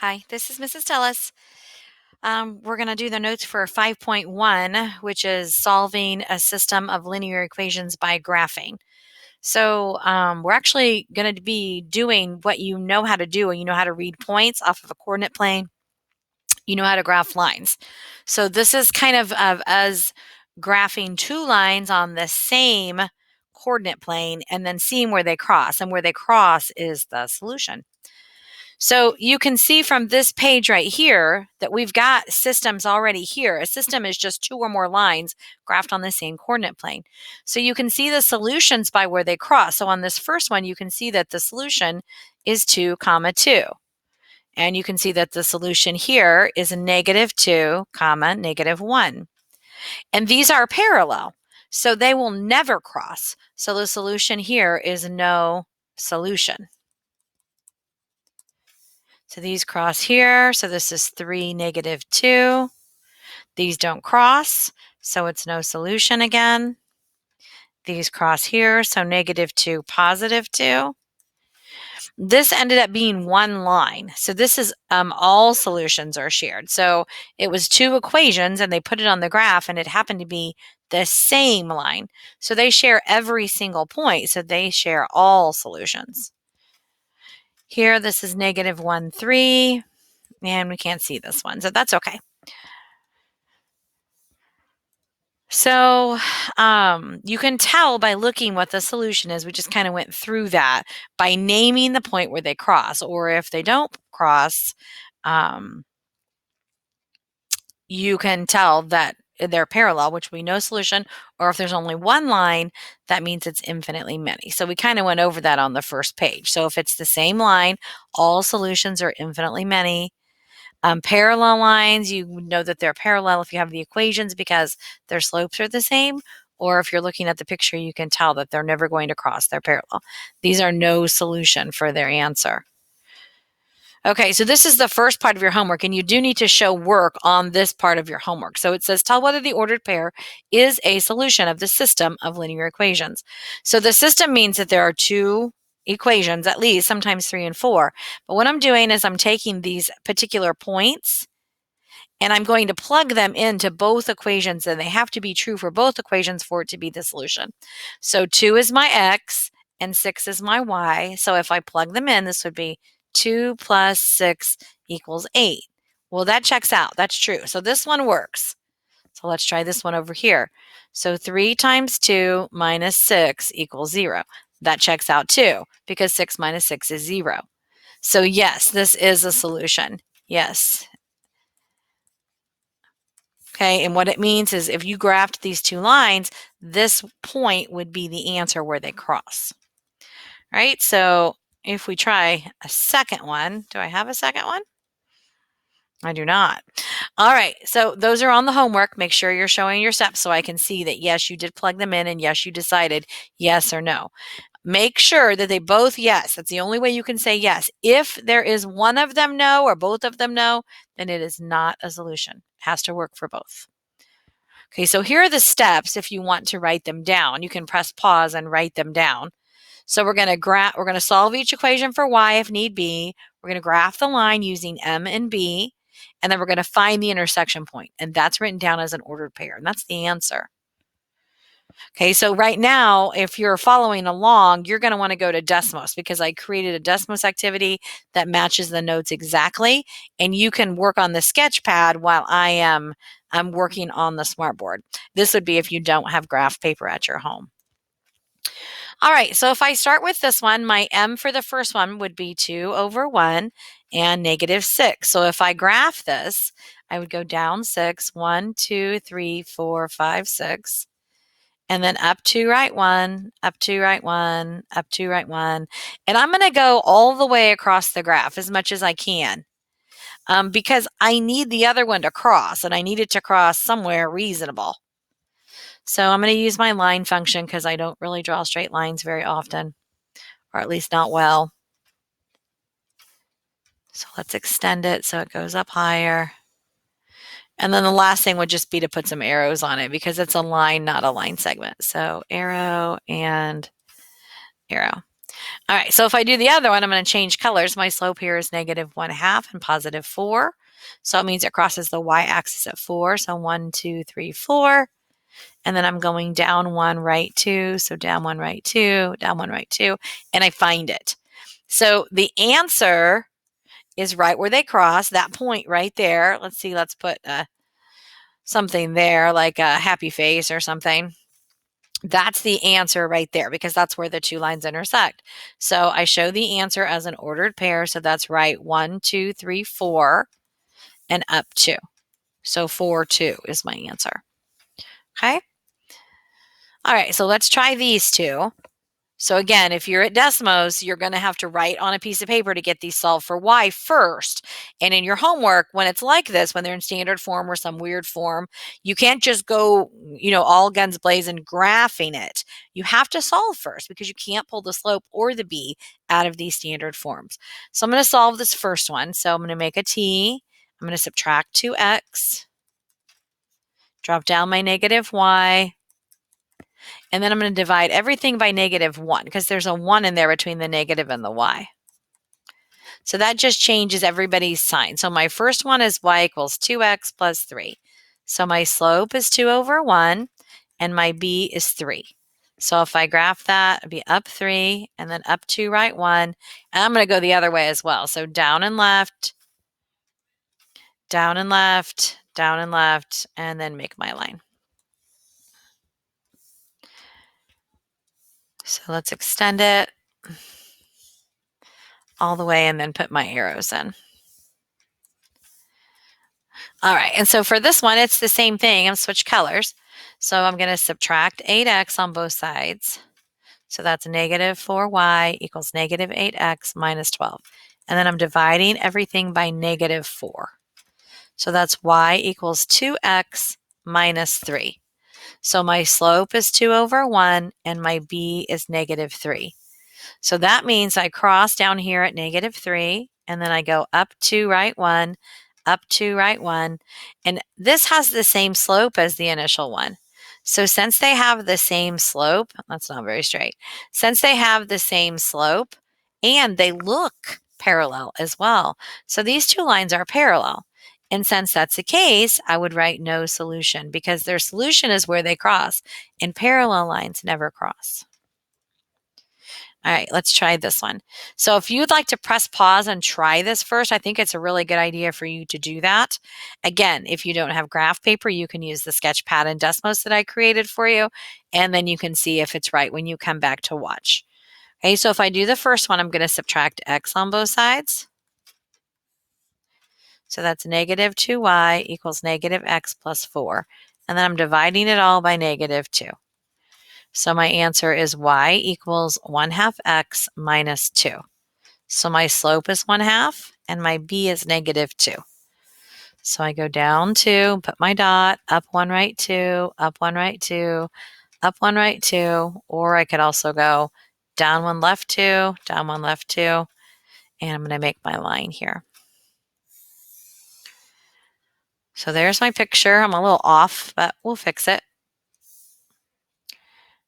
Hi, this is Mrs. Tellas. We're going to do the notes for 5.1, which is solving a system of linear equations by graphing. So we're actually going to be doing what you know how to do, and you know how to read points off of a coordinate plane. You know how to graph lines. So this is kind of us graphing two lines on the same coordinate plane and then seeing where they cross, and where they cross is the solution. So you can see from this page right here that we've got systems already here. A system is just two or more lines graphed on the same coordinate plane. So you can see the solutions by where they cross. So on this first one, you can see that the solution is 2, 2. And you can see that the solution here is -2, -1. And these are parallel, so they will never cross. So the solution here is no solution. So these cross here. So this is 3, -2. These don't cross, so it's no solution again. These cross here, so -2, +2. This ended up being one line. So this is all solutions are shared. So it was two equations and they put it on the graph and it happened to be the same line. So they share every single point. So they share all solutions. Here, this is -1, 3. And we can't see this one, so that's okay. So you can tell by looking what the solution is. We just kind of went through that by naming the point where they cross, or if they don't cross, you can tell that they're parallel, which we know solution, or if there's only one line, that means it's infinitely many. So we kind of went over that on the first page. So if it's the same line, all solutions are infinitely many. Parallel lines, you know that they're parallel if you have the equations because their slopes are the same. Or if you're looking at the picture, you can tell that they're never going to cross. They're parallel. These are no solution for their answer. Okay, so this is the first part of your homework, and you do need to show work on this part of your homework. So it says, tell whether the ordered pair is a solution of the system of linear equations. So the system means that there are two equations, at least, sometimes 3 and 4. But what I'm doing is I'm taking these particular points and I'm going to plug them into both equations, and they have to be true for both equations for it to be the solution. So 2 is my x and 6 is my y. So if I plug them in, this would be 2 plus 6 equals 8. Well, that checks out. That's true. So this one works. So let's try this one over here. So 3 times 2 minus 6 equals 0. That checks out too, because 6 minus 6 is 0. So yes, this is a solution. Yes. Okay, and what it means is if you graphed these two lines, this point would be the answer where they cross. Right? So if we try a second one, do I have a second one? I do not. All right, so those are on the homework. Make sure you're showing your steps so I can see that yes, you did plug them in and yes, you decided yes or no. Make sure that they both yes. That's the only way you can say yes. If there is one of them no or both of them no, then it is not a solution. It has to work for both. Okay, so here are the steps if you want to write them down. You can press pause and write them down. So we're going to solve each equation for y if need be. We're going to graph the line using m and b, and then we're going to find the intersection point, and that's written down as an ordered pair, and that's the answer. Okay, so right now, if you're following along, you're going to want to go to Desmos because I created a Desmos activity that matches the notes exactly, and you can work on the sketch pad while I'm working on the smartboard. This would be if you don't have graph paper at your home. All right, so if I start with this one, my m for the first one would be 2 over 1 and -6. So if I graph this, I would go down 6, 1, 2, 3, 4, 5, 6. And then up 2, right 1, up 2, right 1, up 2, right 1. And I'm going to go all the way across the graph as much as I can because I need the other one to cross, and I need it to cross somewhere reasonable. So I'm going to use my line function because I don't really draw straight lines very often, or at least not well. So let's extend it so it goes up higher. And then the last thing would just be to put some arrows on it because it's a line, not a line segment. So arrow and arrow. All right, so if I do the other one, I'm going to change colors. My slope here is -1/2 and +4. So it means it crosses the y-axis at 4. So 1, 2, 3, 4. And then I'm going down 1, right 2. So down 1, right 2, down 1, right 2. And I find it. So the answer is right where they cross, that point right there. Let's see, let's put something there like a happy face or something. That's the answer right there because that's where the two lines intersect. So I show the answer as an ordered pair. So that's right 1, 2, 3, 4, and up 2. So 4, 2 is my answer. Okay. All right. So let's try these two. So again, if you're at Desmos, you're going to have to write on a piece of paper to get these solved for y first. And in your homework, when it's like this, when they're in standard form or some weird form, you can't just go, all guns blazing graphing it. You have to solve first because you can't pull the slope or the b out of these standard forms. So I'm going to solve this first one. So I'm going to make a t. I'm going to subtract 2x, drop down my -y, and then I'm going to divide everything by -1 because there's a 1 in there between the negative and the y. So that just changes everybody's sign. So my first one is y equals 2x plus 3. So my slope is 2/1 and my b is 3. So if I graph that, it'd be up 3 and then up 2, right 1. And I'm going to go the other way as well. So down and left, down and left, down and left, and then make my line. So let's extend it all the way and then put my arrows in. All right, and so for this one, it's the same thing. I'm switch colors. So I'm going to subtract 8x on both sides. So that's -4y equals -8x minus 12. And then I'm dividing everything by -4. So that's y equals 2x minus 3. So my slope is 2/1 and my b is -3. So that means I cross down here at -3 and then I go up 2, right 1, up 2, right 1. And this has the same slope as the initial one. So since they have the same slope, that's not very straight. Since they have the same slope and they look parallel as well. So these two lines are parallel. And since that's the case, I would write no solution because their solution is where they cross and parallel lines never cross. All right, let's try this one. So if you'd like to press pause and try this first, I think it's a really good idea for you to do that. Again, if you don't have graph paper, you can use the sketch pad and Desmos that I created for you, and then you can see if it's right when you come back to watch. Okay, so if I do the first one, I'm going to subtract x on both sides. So that's -2y equals -x plus 4. And then I'm dividing it all by -2. So my answer is y equals 1/2 x minus 2. So my slope is 1/2 and my b is -2. So I go down 2, put my dot, up 1, right 2, up 1, right 2, up 1, right 2, or I could also go down 1, left 2, down 1, left 2, and I'm going to make my line here. So there's my picture. I'm a little off, but we'll fix it.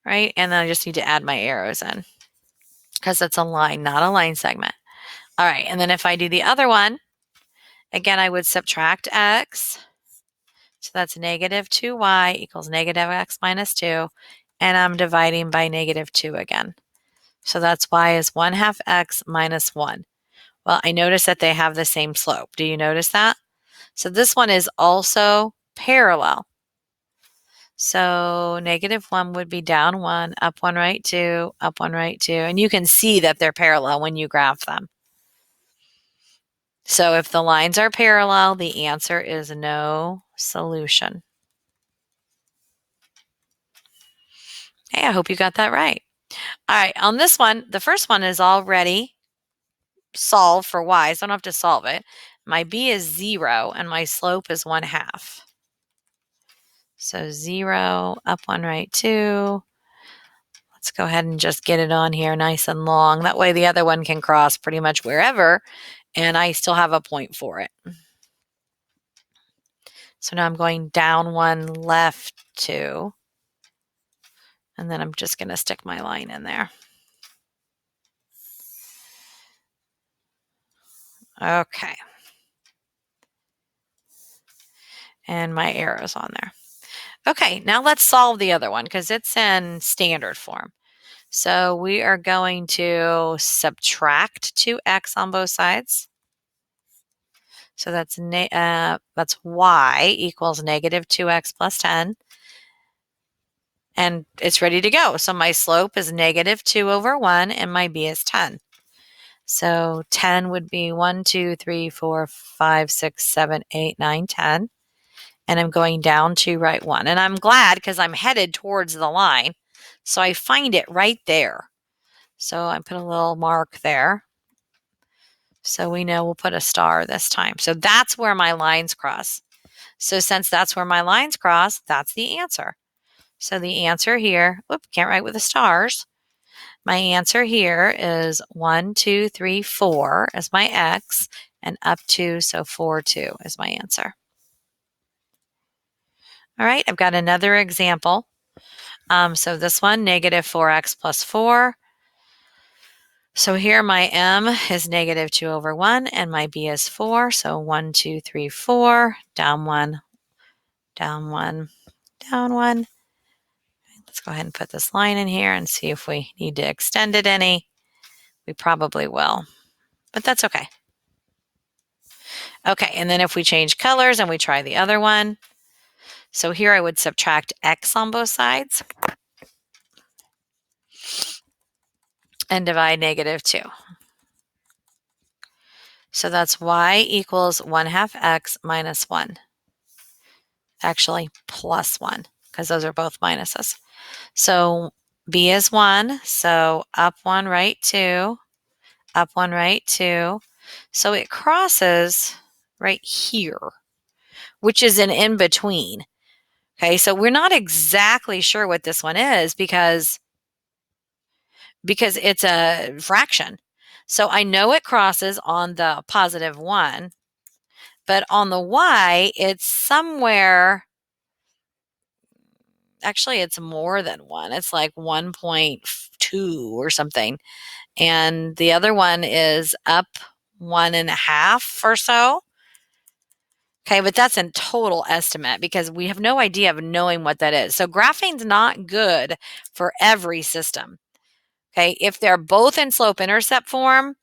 Right? And then I just need to add my arrows in because it's a line, not a line segment. All right, and then if I do the other one, again, I would subtract x. So that's -2y equals -x minus 2. And I'm dividing by -2 again. So that's y is 1/2 x minus 1. Well, I notice that they have the same slope. Do you notice that? So this one is also parallel. So -1 would be down 1, up 1, right 2, up 1, right 2. And you can see that they're parallel when you graph them. So if the lines are parallel, the answer is no solution. Hey, I hope you got that right. All right, on this one, the first one is already solved for y, so I don't have to solve it. My b is 0 and my slope is 1/2. So 0, up 1, right 2. Let's go ahead and just get it on here nice and long. That way the other one can cross pretty much wherever, and I still have a point for it. So now I'm going down 1, left 2, and then I'm just going to stick my line in there. Okay. And my arrow's on there. Okay, now let's solve the other one because it's in standard form. So we are going to subtract 2x on both sides. So that's y equals negative 2x plus 10. And it's ready to go. So my slope is negative 2 over 1, and my b is 10. So 10 would be 1, 2, 3, 4, 5, 6, 7, 8, 9, 10. And I'm going down to write 1. And I'm glad because I'm headed towards the line. So I find it right there. So I put a little mark there. So we know we'll put a star this time. So that's where my lines cross. So since that's where my lines cross, that's the answer. So the answer here, whoop, can't write with the stars. My answer here is 1, 2, 3, 4 as my x, and up to, so 4, 2 is my answer. All right, I've got another example. So this one, negative 4x plus 4. So here my m is negative 2 over 1, and my b is 4. So 1, 2, 3, 4, down 1, down 1, down 1. Let's go ahead and put this line in here and see if we need to extend it any. We probably will, but that's okay. Okay, and then if we change colors and we try the other one, so here I would subtract x on both sides and divide negative 2. So that's y equals 1/2 x minus 1. Actually, plus 1, because those are both minuses. So b is 1, so up 1, right 2, up 1, right 2. So it crosses right here, which is an in-between. Okay, so we're not exactly sure what this one is because it's a fraction. So I know it crosses on the positive 1, but on the y, it's somewhere, actually it's more than 1. It's like 1.2 or something. And the other one is up 1.5 or so. Okay, but that's a total estimate because we have no idea of knowing what that is. So graphing's not good for every system. Okay, if they're both in slope-intercept form,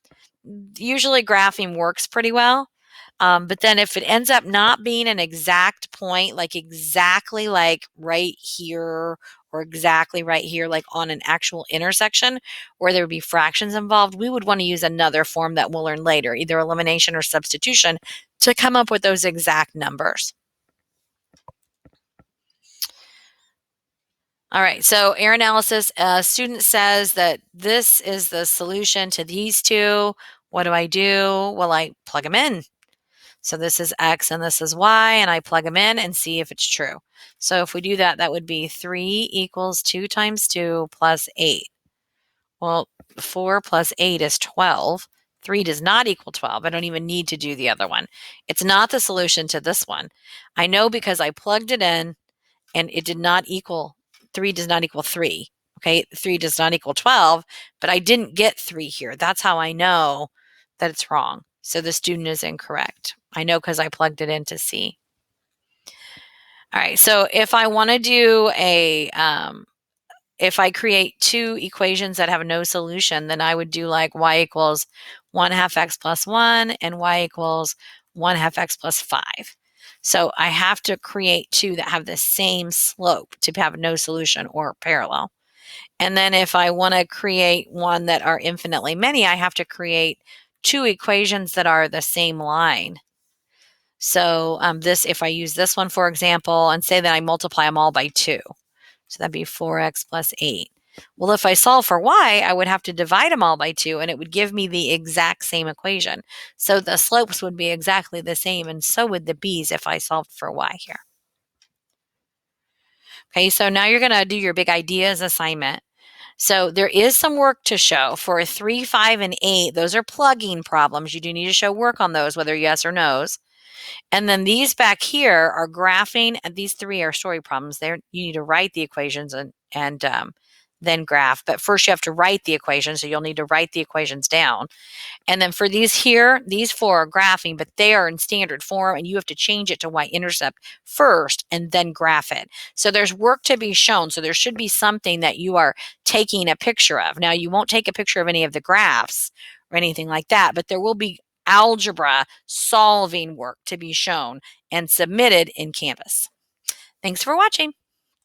usually graphing works pretty well. But then if it ends up not being an exact point, like exactly like right here or exactly right here, like on an actual intersection where there would be fractions involved, we would want to use another form that we'll learn later, either elimination or substitution, to come up with those exact numbers. All right, so error analysis, a student says that this is the solution to these two. What do? Well, I plug them in. So this is x and this is y, and I plug them in and see if it's true. So if we do that, that would be 3 equals 2 times 2 plus 8. Well, 4 plus 8 is 12. 3 does not equal 12. I don't even need to do the other one. It's not the solution to this one. I know because I plugged it in and it did not equal, 3 does not equal 3. Okay, 3 does not equal 12, but I didn't get 3 here. That's how I know that it's wrong. So the student is incorrect. I know because I plugged it into C. All right, so if I want to do if I create two equations that have no solution, then I would do like y equals 1/2 x plus 1 and y equals 1/2 x plus 5. So I have to create two that have the same slope to have no solution or parallel. And then if I want to create one that are infinitely many, I have to create two equations that are the same line. So if I use this one, for example, and say that I multiply them all by 2. So that'd be 4x plus 8. Well, if I solve for y, I would have to divide them all by 2, and it would give me the exact same equation. So the slopes would be exactly the same, and so would the b's if I solved for y here. Okay, so now you're going to do your big ideas assignment. So there is some work to show for 3, 5, and 8. Those are plugging problems. You do need to show work on those, whether yes or no's. And then these back here are graphing, and these 3 are story problems. There, you need to write the equations and then graph. But first you have to write the equation, so you'll need to write the equations down. And then for these here, these four are graphing, but they are in standard form, and you have to change it to y-intercept first and then graph it. So there's work to be shown. So there should be something that you are taking a picture of. Now, you won't take a picture of any of the graphs or anything like that, but there will be algebra solving work to be shown and submitted in Canvas. Thanks for watching.